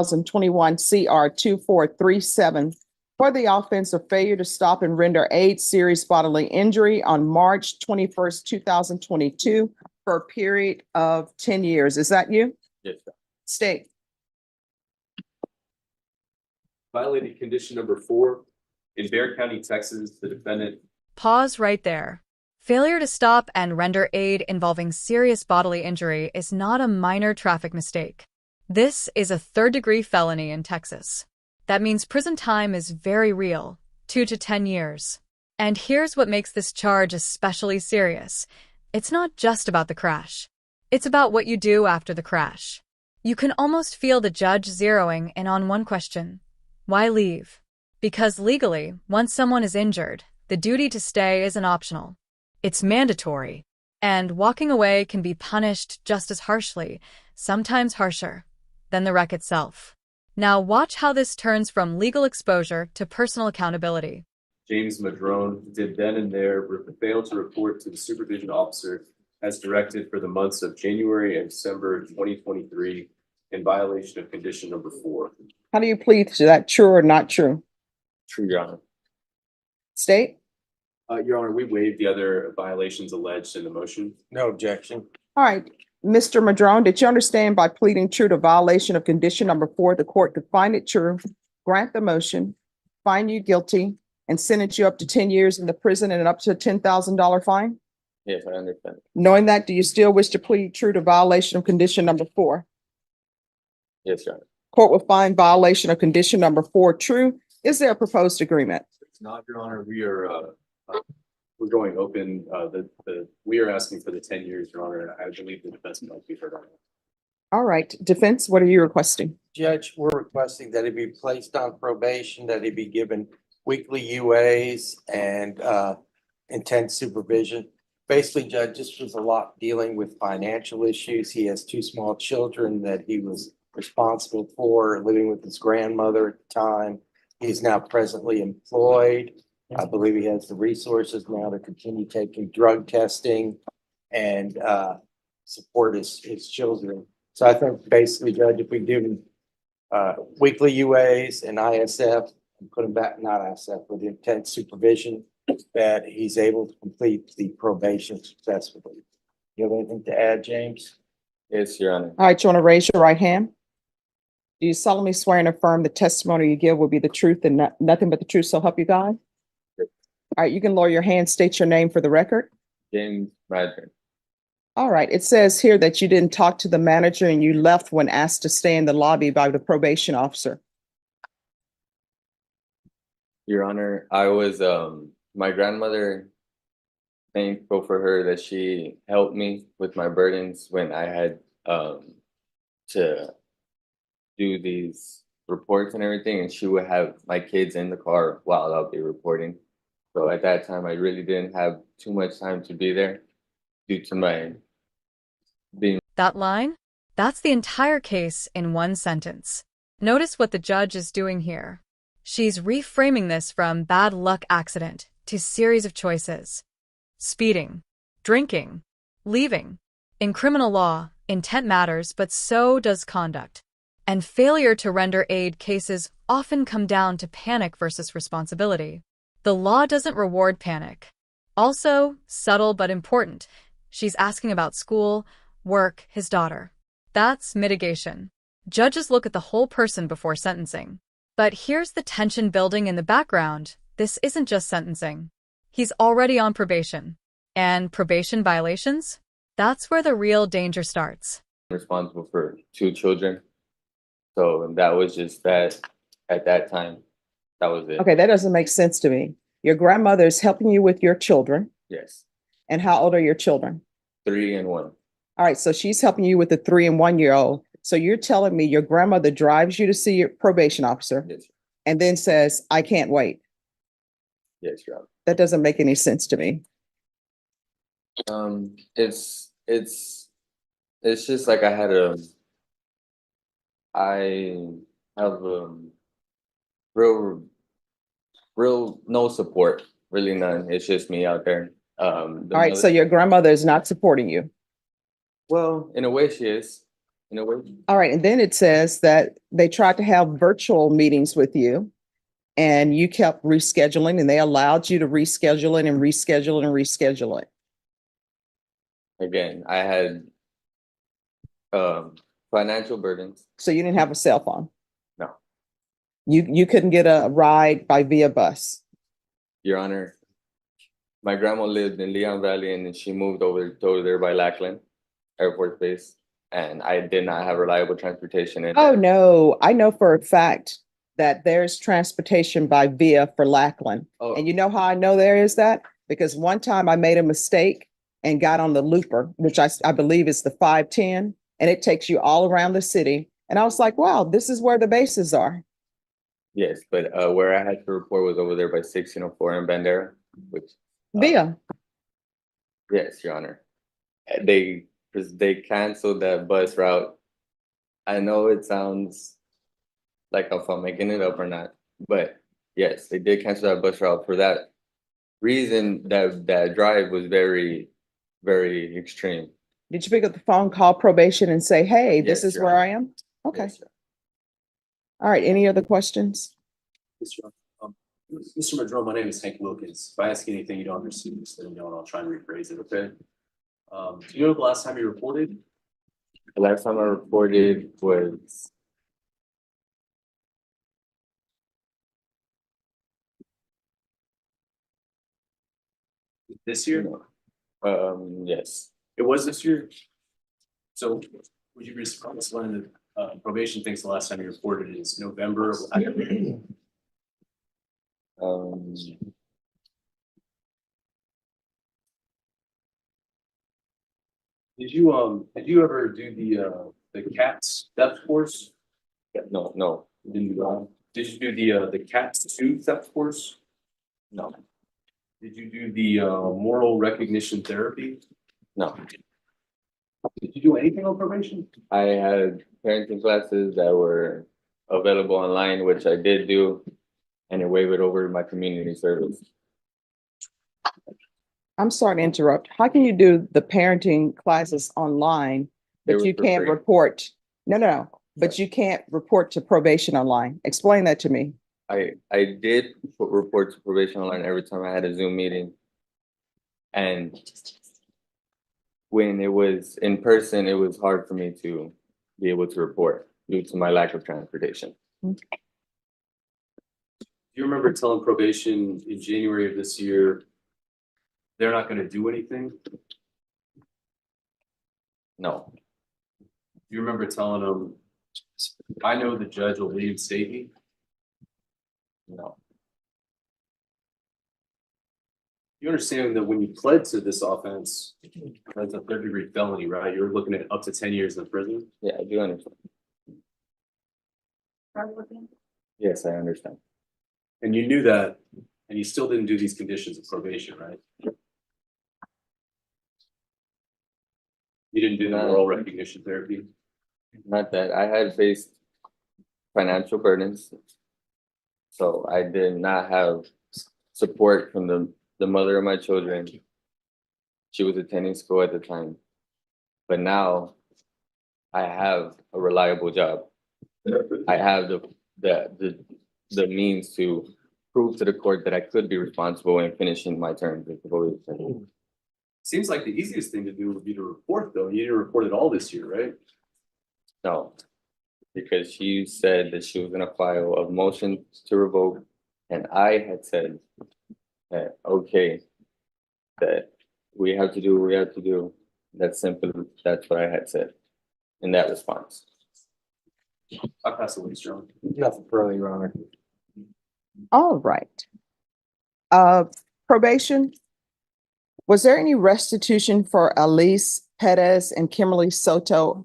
2021 CR 2437 for the offense of failure to stop and render aid serious bodily injury on March 21st, 2022 for a period of 10 years. Is that you? Yes, sir. State. Violated condition number 4. In Bexar County, Texas, the defendant. Pause right there. Failure to stop and render aid involving serious bodily injury is not a minor traffic mistake. This is a third-degree felony in Texas. That means prison time is very real, 2 to 10 years. And here's what makes this charge especially serious. It's not just about the crash. It's about what you do after the crash. You can almost feel the judge zeroing in on one question. Why leave? Because legally, once someone is injured, the duty to stay isn't optional. It's mandatory. And walking away can be punished just as harshly, sometimes harsher, than the wreck itself. Now watch how this turns from legal exposure to personal accountability. James Madrone did then and there fail to report to the supervision officer as directed for the months of January and December 2023 in violation of condition number 4. How do you plead to that? True or not true? True, Your Honor. State. Your Honor, we waived the other violations alleged in the motion. No objection. All right. Mr. Madrone, did you understand by pleading true to violation of condition number 4, the court could find it true, grant the motion, find you guilty, and sentence you up to 10 years in the prison and up to a $10,000 fine? Yes, I understand. Knowing that, do you still wish to plead true to violation of condition number 4? Yes, Your Honor. Court will find violation of condition number 4 true. Is there a proposed agreement? It's not, Your Honor. We're going open. We are asking for the 10 years, Your Honor. I believe the defense might be heard on it. All right. Defense, what are you requesting? Judge, we're requesting that he be placed on probation, that he be given weekly UAs and intense supervision. Basically, Judge, this was a lot dealing with financial issues. He has 2 small children that he was responsible for, living with his grandmother at the time. He's now presently employed. I believe he has the resources now to continue taking drug testing and support his children. So I think basically, Judge, if we give him weekly UAs and ISF and put him back, not ISF, with intense supervision, that he's able to complete the probation successfully. You have anything to add, James? Yes, Your Honor. All right. You want to raise your right hand? Do you solemnly swear and affirm the testimony you give will be the truth and nothing but the truth, so help you God? Yes. All right. You can lower your hand, state your name for the record. James Madrone. All right. It says here that you didn't talk to the manager and you left when asked to stay in the lobby by the probation officer. Your Honor, I was my grandmother, thankful for her that she helped me with my burdens when I had to do these reports and everything, and she would have my kids in the car while I'll be reporting. So at that time, I really didn't have too much time to be there due to my being. That line? That's the entire case in one sentence. Notice what the judge is doing here. She's reframing this from bad luck accident to series of choices. Speeding, drinking, leaving. In criminal law, intent matters, but so does conduct. And failure to render aid cases often come down to panic versus responsibility. The law doesn't reward panic. Also, subtle but important, she's asking about school, work, his daughter. That's mitigation. Judges look at the whole person before sentencing. But here's the tension building in the background. This isn't just sentencing. He's already on probation. And probation violations? That's where the real danger starts. Responsible for 2 children. So that was just that at that time. That was it. Okay, that doesn't make sense to me. Your grandmother is helping you with your children. Yes. And how old are your children? 3 and 1. All right, so she's helping you with the 3 and 1 year old. So you're telling me your grandmother drives you to see your probation officer. Yes. And then says, I can't wait. Yes, Your Honor. That doesn't make any sense to me. It's just like I have real no support, really none. It's just me out there. All right, so your grandmother is not supporting you. Well, in a way she is. in a way. All right, and then it says that they tried to have virtual meetings with you and you kept rescheduling and they allowed you to reschedule it and reschedule it and reschedule it. Again, I had financial burdens. So you didn't have a cell phone? No. You couldn't get a ride by via bus? Your Honor, my grandma lived in Leon Valley and then she moved over there by Lackland Air Force Base. And I did not have reliable transportation. Oh, no, I know for a fact that there's transportation by via for Lackland. Oh. And you know how I know there is that? Because one time I made a mistake and got on the looper, which I believe is the 510, and it takes you all around the city. And I was like, wow, this is where the bases are. Yes, but where I had to report was over there by 1604 in Bandera, which Via. yes, Your Honor. They canceled that bus route. I know it sounds like if I'm making it up or not, but yes, they did cancel that bus route for that reason. That drive was very, very extreme. Did you pick up the phone, call probation and say, hey, this Yes, is Your where Honor. I am? Okay. Yes, sir. All right. Any other questions? Mr. Madrone, my name is Hank Wilkins. If I ask anything you don't understand, just let me know and I'll try and rephrase it, okay? Do you know the last time you reported? The last time I reported was This year? yes. It was this year? So would you respond when the probation thinks the last time you reported is November? Did you ever do the CATS theft course? No, Did you do the CATS 2 theft course? no, Did you do the moral recognition therapy? no. Did you do anything on probation? I had parenting classes that were available online, which I did do, and it waived over my community service. I'm sorry to interrupt. How can you do the parenting classes online, They but were you for can't free. report? No, but you can't report to probation online. Explain that to me. I did report to probation online every time I had a Zoom meeting. And when it was in person, it was hard for me to be able to report due to my lack of transportation. Do you remember telling probation in January of this year, they're not gonna do anything? No, Do you remember telling them, I know the judge will reinstate me? no. You understand that when you pled to this offense, that's a 3rd-degree felony, right? You're looking at up to 10 years in prison. Yeah, I do understand. Yes, I understand. And you knew that, and you still didn't do these conditions of probation, right? You didn't do the No. moral recognition therapy? Not that I had faced financial burdens. So I did not have support from the mother of my children. She was attending school at the time. But now I have a reliable job. I have the means to prove to the court that I could be responsible in finishing my term with the probation. Seems like the easiest thing to do would be to report, though. You didn't report it all this year, right? No, because she said that she was gonna file a motion to revoke, and I had said that, okay, that we have to do what we have to do. That's simple. That's what I had said in that response. I pass the least, John. Nothing further, Your Honor. All right. Probation. Was there any restitution for Elise Perez and Kimberly Soto?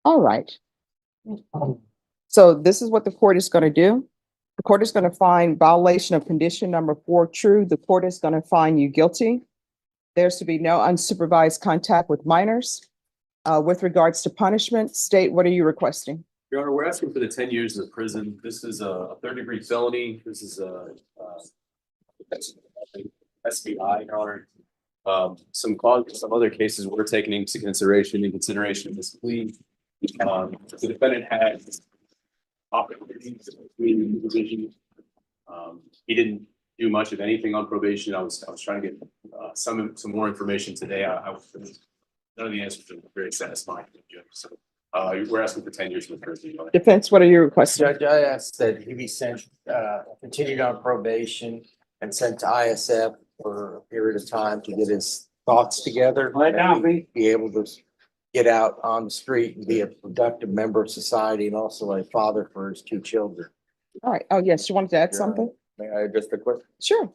All right. So this is what the court is going to do. The court is going to find violation of condition number 4 true. The court is going to find you guilty. There's to be no unsupervised contact with minors. With regards to punishment, state, what are you requesting? Your Honor, we're asking for the 10 years in prison. This is a third-degree felony. This is a SBI, Your Honor. Some other cases we're taking into consideration in this plea. The defendant had opportunities to plead in probation. He didn't do much of anything on probation. I was trying to get some more information today. None of the answers are very satisfying. So we're asking for 10 years from prison. Defense, what are you requesting? Judge, I asked that he be sent, continued on probation and sent to ISF for a period of time to get his thoughts together. Be able to get out on the street and be a productive member of society and also a father for his 2 children. All right. Oh, yes, you wanted to add something? May I address the question? Sure.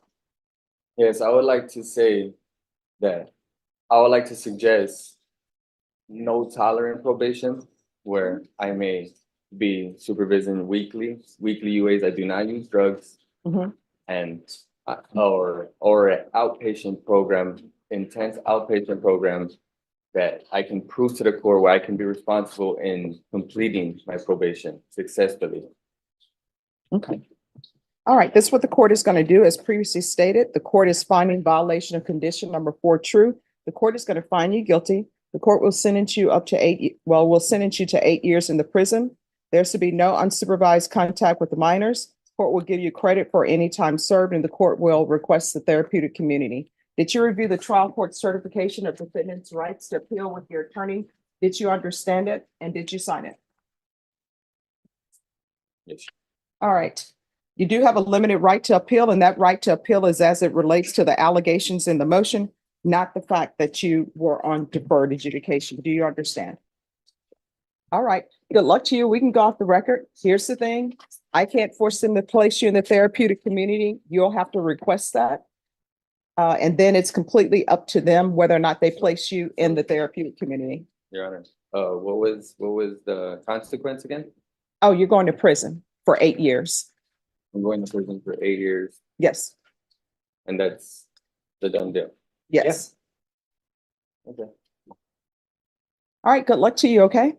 Yes, I would like to say that I would like to suggest no tolerant probation where I may be supervising weekly UAs. I do not use drugs. Mhm. And or an outpatient program, intense outpatient program that I can prove to the court where I can be responsible in completing my probation successfully. Okay. All right, this is what the court is going to do. As previously stated, the court is finding violation of condition number 4 true. The court is going to find you guilty. The court will sentence you will sentence you to 8 years in the prison. There's to be no unsupervised contact with the minors. Court will give you credit for any time served, and the court will request the therapeutic community. Did you review the trial court certification of defendant's rights to appeal with your attorney? Did you understand it, and did you sign it? Yes. All right. You do have a limited right to appeal, and that right to appeal is as it relates to the allegations in the motion, not the fact that you were on deferred adjudication. Do you understand? All right. Good luck to you. We can go off the record. Here's the thing. I can't force them to place you in the therapeutic community. You'll have to request that. And then it's completely up to them whether or not they place you in the therapeutic community. Your Honor, what was the consequence again? Oh, you're going to prison for 8 years. I'm going to prison for 8 years, Yes. and that's the done deal. Yes. Okay. All right. Good luck to you. Okay.